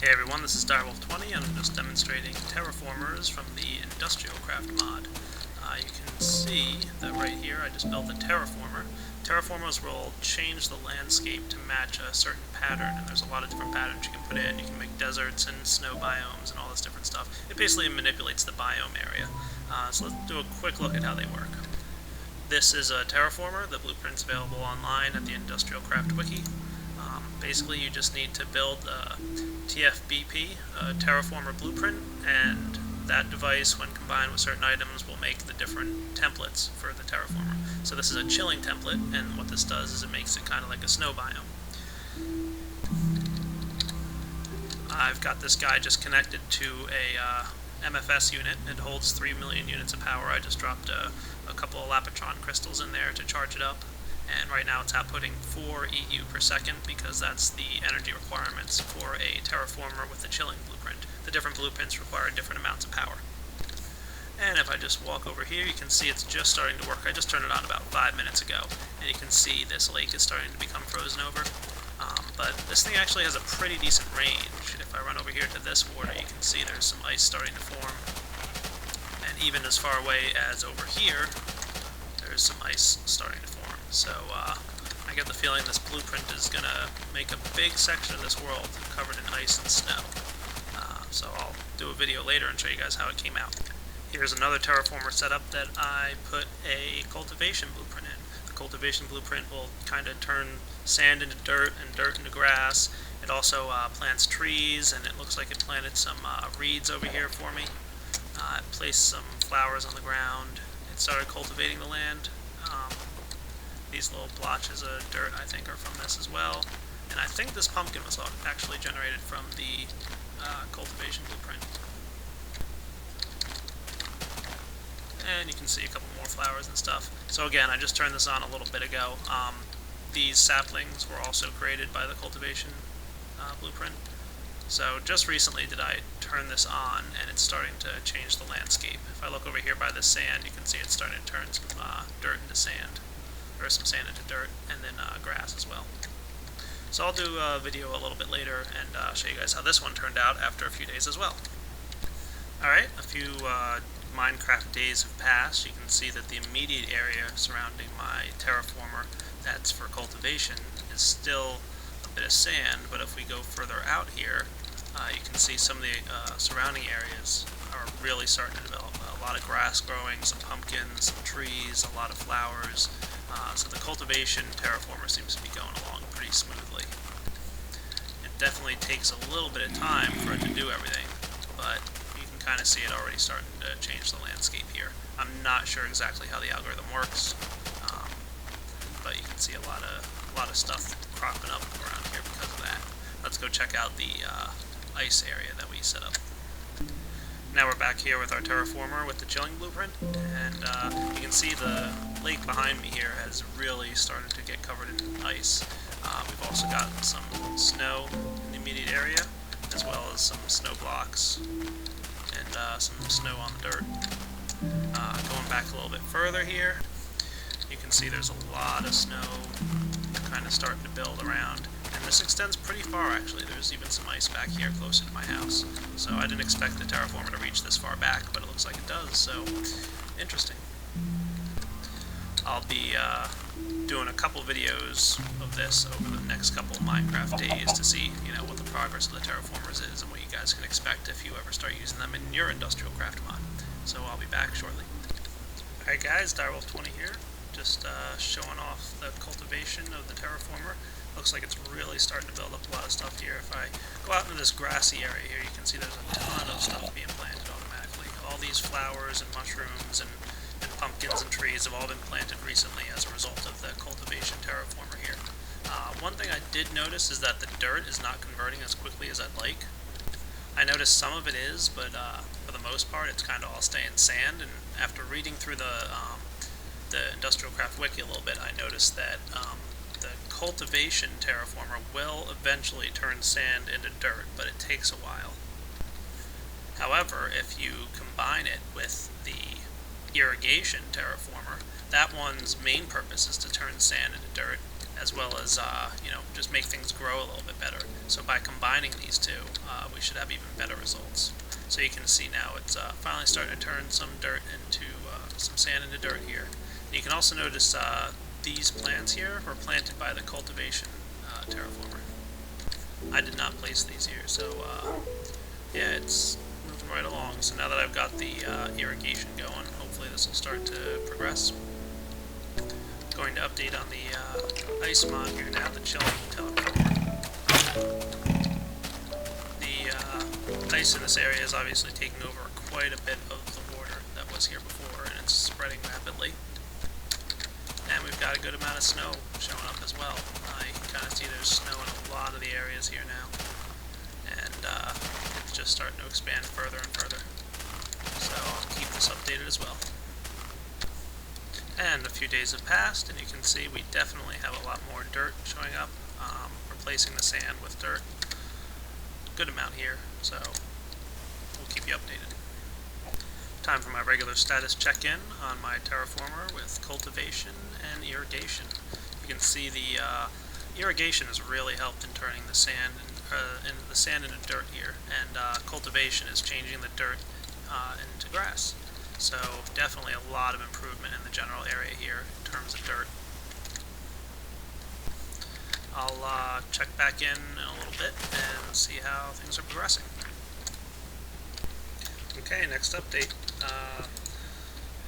Hey everyone, this is Direwolf20 and I'm just demonstrating terraformers from the Industrial Craft mod. You can see that right here I just built a terraformer. Terraformers will change the landscape to match a certain pattern, and there's a lot of different patterns you can put in. You can make deserts and snow biomes and all this different stuff. It basically manipulates the biome area. So let's do a quick look at how they work. This is a terraformer. The blueprint's available online at the Industrial Craft Wiki. Basically, you just need to build a TFBP, a terraformer blueprint, and that device, when combined with certain items, will make the different templates for the terraformer. So this is a chilling template, and what this does is it makes it kind of like a snow biome. I've got this guy just connected to a MFS unit. It holds 3 million units of power. I just dropped a couple of Lapotron crystals in there to charge it up. And right now it's outputting 4 EU per second because that's the energy requirements for a terraformer with the chilling blueprint. The different blueprints require different amounts of power. And if I just walk over here, you can see it's just starting to work. I just turned it on about 5 minutes ago, and you can see this lake is starting to become frozen over. But this thing actually has a pretty decent range. If I run over here to this water, you can see there's some ice starting to form. And even as far away as over here, there's some ice starting to form. So I get the feeling this blueprint is going to make a big section of this world covered in ice and snow. So I'll do a video later and show you guys how it came out. Here's another terraformer setup that I put a cultivation blueprint in. The cultivation blueprint will kind of turn sand into dirt and dirt into grass. It also plants trees, and it looks like it planted some reeds over here for me. It placed some flowers on the ground. It started cultivating the land. These little blotches of dirt, I think, are from this as well. And I think this pumpkin was actually generated from the cultivation blueprint. And you can see a couple more flowers and stuff. So again, I just turned this on a little bit ago. These saplings were also created by the cultivation blueprint. So just recently did I turn this on, and it's starting to change the landscape. If I look over here by the sand, you can see it's starting to turn some dirt into sand, or some sand into dirt, and then grass as well. So I'll do a video a little bit later and show you guys how this one turned out after a few days as well. Alright, a few Minecraft days have passed. You can see that the immediate area surrounding my terraformer that's for cultivation is still a bit of sand, but if we go further out here, you can see some of the surrounding areas are really starting to develop. A lot of grass growing, some pumpkins, some trees, a lot of flowers. So the cultivation terraformer seems to be going along pretty smoothly. It definitely takes a little bit of time for it to do everything, but you can kind of see it already starting to change the landscape here. I'm not sure exactly how the algorithm works, but you can see a lot of stuff cropping up around here because of that. Let's go check out the ice area that we set up. Now we're back here with our terraformer with the chilling blueprint, and you can see the lake behind me here has really started to get covered in ice. We've also got some snow in the immediate area, as well as some snow blocks and some snow on the dirt. Going back a little bit further here, you can see there's a lot of snow kind of starting to build around. And this extends pretty far, actually. There's even some ice back here closer to my house. So I didn't expect the terraformer to reach this far back, but it looks like it does, so interesting. I'll be doing a couple videos of this over the next couple of Minecraft days to see, what the progress of the terraformers is and what you guys can expect if you ever start using them in your Industrial Craft mod. So I'll be back shortly. Alright guys, Direwolf20 here. Just showing off the cultivation of the terraformer. Looks like it's really starting to build up a lot of stuff here. If I go out into this grassy area here, you can see there's a ton of stuff being planted automatically. All these flowers and mushrooms and pumpkins and trees have all been planted recently as a result of the cultivation terraformer here. One thing I did notice is that the dirt is not converting as quickly as I'd like. I noticed some of it is, but for the most part it's kind of all staying sand, and after reading through the Industrial Craft Wiki a little bit, I noticed that the cultivation terraformer will eventually turn sand into dirt, but it takes a while. However, if you combine it with the irrigation terraformer, that one's main purpose is to turn sand into dirt, as well as just make things grow a little bit better. So by combining these two, we should have even better results. So you can see now it's finally starting to turn some dirt into some sand into dirt here. And you can also notice these plants here were planted by the Cultivation terraformer. I did not place these here, so yeah, it's moving right along. So now that I've got the irrigation going, hopefully this will start to progress. Going to update on the ice mod here now, the chilling terraformer. The ice in this area is obviously taking over quite a bit of the water that was here before, and it's spreading rapidly. And we've got a good amount of snow showing up as well. You can kind of see there's snow in a lot of the areas here now, and it's just starting to expand further and further. So I'll keep this updated as well. And a few days have passed, and you can see we definitely have a lot more dirt showing up, replacing the sand with dirt. Good amount here, so we'll keep you updated. Time for my regular status check-in on my terraformer with cultivation and irrigation. You can see the irrigation has really helped in turning the sand into dirt here, and cultivation is changing the dirt into grass. So definitely a lot of improvement in the general area here in terms of dirt. I'll check back in a little bit and see how things are progressing. Okay, next update.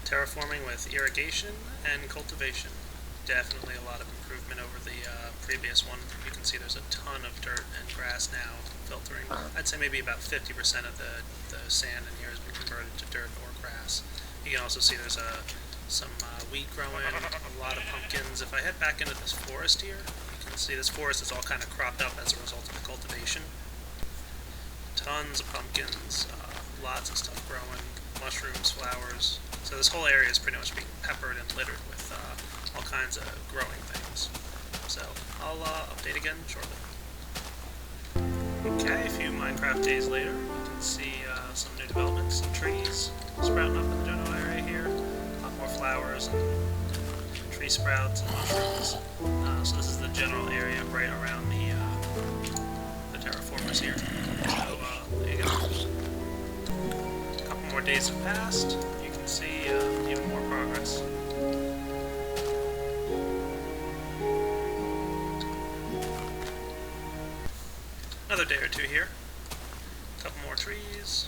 Terraforming with irrigation and cultivation. Definitely a lot of improvement over the previous one. You can see there's a ton of dirt and grass now filtering. I'd say maybe about 50% of the sand in here has been converted to dirt or grass. You can also see there's some wheat growing, a lot of pumpkins. If I head back into this forest here, you can see this forest is all kind of cropped up as a result of the cultivation. Tons of pumpkins, lots of stuff growing, mushrooms, flowers. So this whole area is pretty much being peppered and littered with all kinds of growing things. So I'll update again shortly. Okay, a few Minecraft days later, you can see some new developments, some trees sprouting up in the general area here, a lot more flowers and tree sprouts and mushrooms. So this is the general area right around the terraformers here. So there you go. A couple more days have passed. You can see even more progress. Another day or two here. A couple more trees.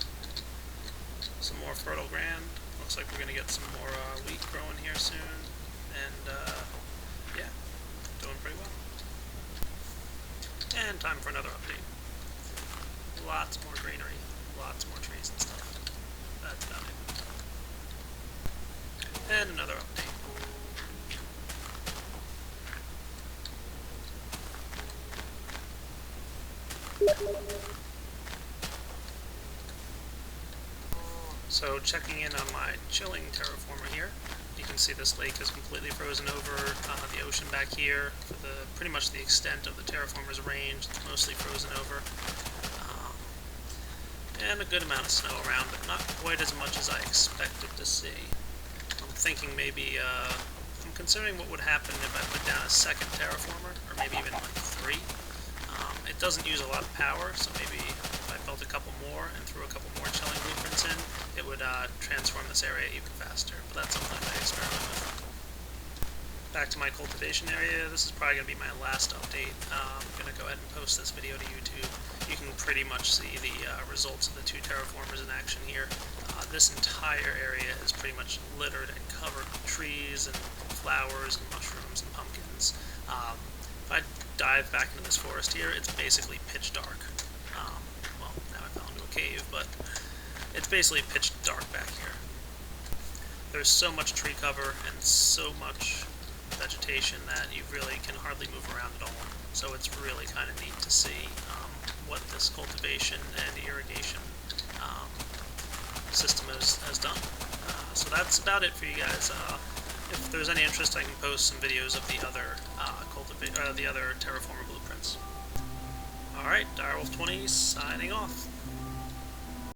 Some more fertile ground. Looks like we're going to get some more wheat growing here soon. And yeah, doing pretty well. And time for another update. Lots more greenery. Lots more trees and stuff. That's about it. And another update. So checking in on my chilling terraformer here, you can see this lake is completely frozen over. The ocean back here, for pretty much the extent of the terraformer's range, it's mostly frozen over. And a good amount of snow around, but not quite as much as I expected to see. I'm thinking maybe, I'm considering what would happen if I put down a second terraformer, or maybe even like 3. It doesn't use a lot of power, so maybe if I built a couple more and threw a couple more chilling blueprints in, it would transform this area even faster. But that's something I experiment with. Back to my cultivation area. This is probably going to be my last update. I'm going to go ahead and post this video to YouTube. You can pretty much see the results of the 2 terraformers in action here. This entire area is pretty much littered and covered with trees and flowers and mushrooms and pumpkins. If I dive back into this forest here, it's basically pitch dark. Well, now I fell into a cave, but it's basically pitch dark back here. There's so much tree cover and so much vegetation that you really can hardly move around at all. So it's really kind of neat to see what this cultivation and irrigation system has done. So that's about it for you guys. If there's any interest, I can post some videos of the other terraformer blueprints. Alright, Direwolf20 signing off.